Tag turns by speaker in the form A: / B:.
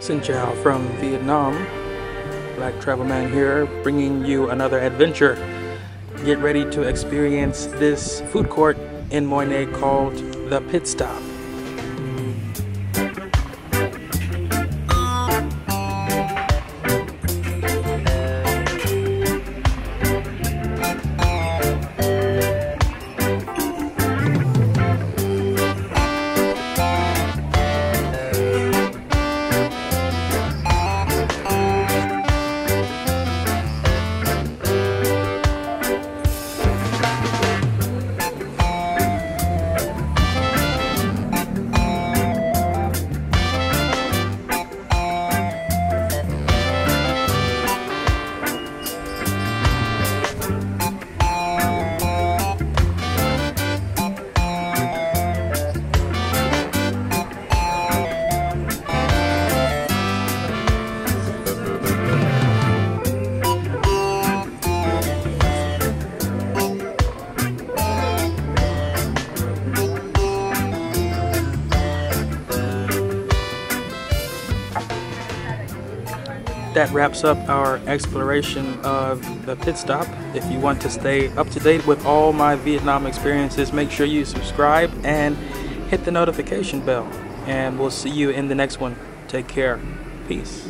A: Xin chào from Vietnam. Black Travel Man here, bringing you another adventure. Get ready to experience this food court in Mui Ne called the Pit Stop. That wraps up our exploration of the pit stop. If you want to stay up to date with all my Vietnam experiences, make sure you subscribe and hit the notification bell. And we'll see you in the next one. Take care. Peace.